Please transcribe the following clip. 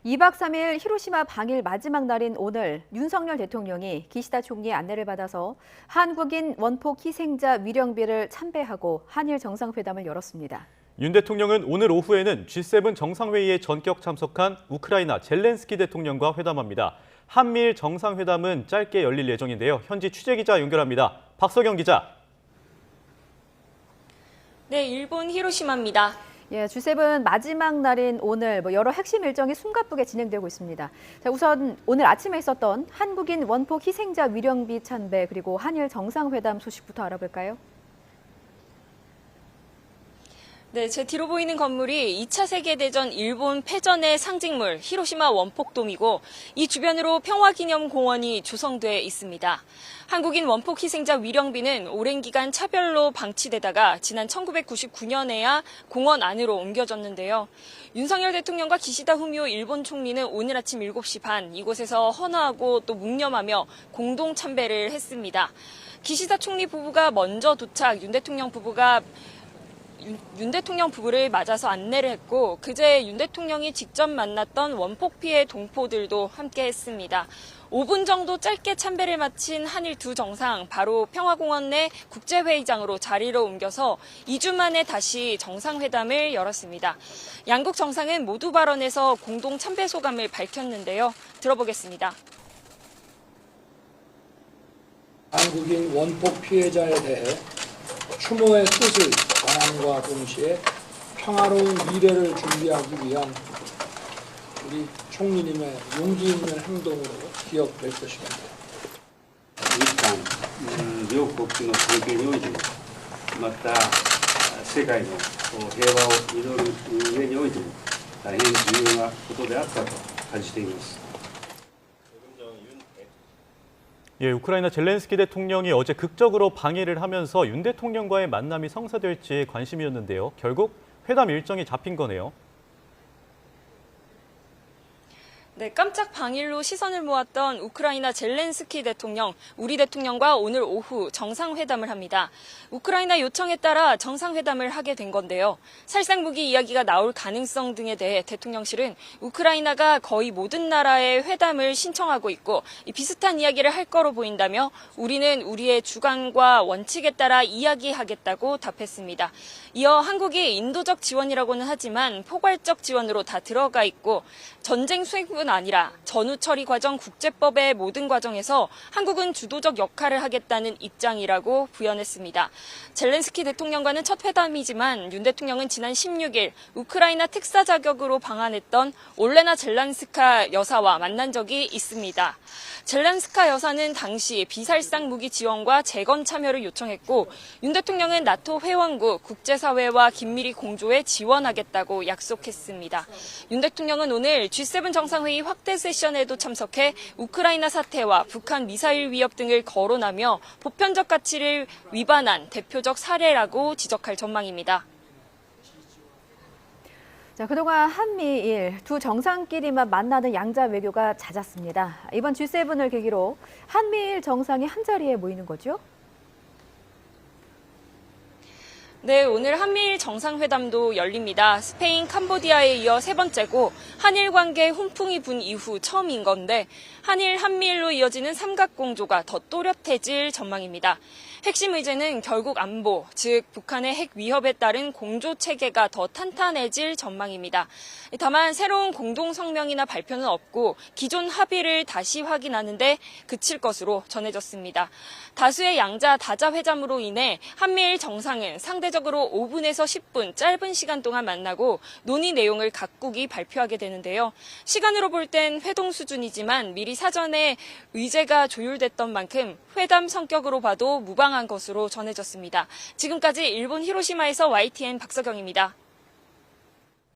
2박 3일 히로시마 방일 마지막 날인 오늘 윤석열 대통령이 기시다 총리의 안내를 받아서 한국인 원폭 희생자 위령비를 참배하고 한일 정상회담을 열었습니다. 윤 대통령은 오늘 오후에는 G7 정상회의에 전격 참석한 우크라이나 젤렌스키 대통령과 회담합니다. 한미일 정상회담은 짧게 열릴 예정인데요. 현지 취재기자 연결합니다. 박석영 기자. 네, 일본 히로시마입니다. G7 마지막 날인 오늘 여러 핵심 일정이 숨가쁘게 진행되고 있습니다. 자, 우선 오늘 아침에 있었던 한국인 원폭 희생자 위령비 참배 그리고 한일 정상회담 소식부터 알아볼까요? 네, 제 뒤로 보이는 건물이 2차 세계대전 일본 패전의 상징물 히로시마 원폭돔이고 이 주변으로 평화기념공원이 조성돼 있습니다. 한국인 원폭 희생자 위령비는 오랜 기간 차별로 방치되다가 지난 1999년에야 공원 안으로 옮겨졌는데요. 윤석열 대통령과 기시다 후미오 일본 총리는 오늘 아침 7시 반 이곳에서 헌화하고 또 묵념하며 공동 참배를 했습니다. 기시다 총리 부부가 먼저 도착, 윤 대통령 부부를 맞아서 안내를 했고 그제 윤 대통령이 직접 만났던 원폭 피해 동포들도 함께했습니다. 5분 정도 짧게 참배를 마친 한일 두 정상 바로 평화공원 내 국제회의장으로 자리를 옮겨서 2주 만에 다시 정상회담을 열었습니다. 양국 정상은 모두 발언에서 공동 참배 소감을 밝혔는데요. 들어보겠습니다. 한국인 원폭 피해자에 대해 추모의 뜻을 전함과 동시에 평화로운 미래를 준비하기 위한 우리 총리님의 용기 있는 행동으로 기억될 것입니다. 日韓両国の関係においても、また世界の平和を祈る上においても大変重要なことであったと感じています。 우크라이나 젤렌스키 대통령이 어제 극적으로 방일을 하면서 윤 대통령과의 만남이 성사될지 관심이었는데요. 결국 회담 일정이 잡힌 거네요. 네, 깜짝 방일로 시선을 모았던 우크라이나 젤렌스키 대통령, 우리 대통령과 오늘 오후 정상회담을 합니다. 우크라이나 요청에 따라 정상회담을 하게 된 건데요. 살상 무기 이야기가 나올 가능성 등에 대해 대통령실은 우크라이나가 거의 모든 나라의 회담을 신청하고 있고 비슷한 이야기를 할 거로 보인다며 우리는 우리의 주관과 원칙에 따라 이야기하겠다고 답했습니다. 이어 한국이 인도적 지원이라고는 하지만 포괄적 지원으로 다 들어가 있고 전쟁 수행뿐 아니라 전후 처리 과정 국제법의 모든 과정에서 한국은 주도적 역할을 하겠다는 입장이라고 부연했습니다. 젤렌스키 대통령과는 첫 회담이지만 윤 대통령은 지난 16일 우크라이나 특사 자격으로 방한했던 올레나 젤란스카 여사와 만난 적이 있습니다. 젤란스카 여사는 당시 비살상 무기 지원과 재건 참여를 요청했고 윤 대통령은 나토 회원국 국제사회와 긴밀히 공조에 지원하겠다고 약속했습니다. 윤 대통령은 오늘 G7 정상회의 확대 세션에도 참석해 우크라이나 사태와 북한 미사일 위협 등을 거론하며 보편적 가치를 위반한 대표적 사례라고 지적할 전망입니다. 자, 그동안 한미일 두 정상끼리만 만나는 양자 외교가 잦았습니다. 이번 G7을 계기로 한미일 정상이 한자리에 모이는 거죠? 네, 오늘 한미일 정상회담도 열립니다. 스페인, 캄보디아에 이어 세 번째고 한일 관계 훈풍이 분 이후 처음인 건데 한미일로 이어지는 삼각공조가 더 또렷해질 전망입니다. 핵심 의제는 결국 안보, 즉 북한의 핵 위협에 따른 공조 체계가 더 탄탄해질 전망입니다. 다만 새로운 공동 성명이나 발표는 없고 기존 합의를 다시 확인하는데 그칠 것으로 전해졌습니다. 다수의 양자 다자 회담으로 인해 한미일 정상은 상대적으로 5분에서 10분 짧은 시간 동안 만나고 논의 내용을 각국이 발표하게 되는데요. 시간으로 볼 땐 회동 수준이지만 미리 사전에 의제가 조율됐던 만큼 회담 성격으로 봐도 무방한 것으로 전해졌습니다. 지금까지 일본 히로시마에서 YTN 박석영입니다.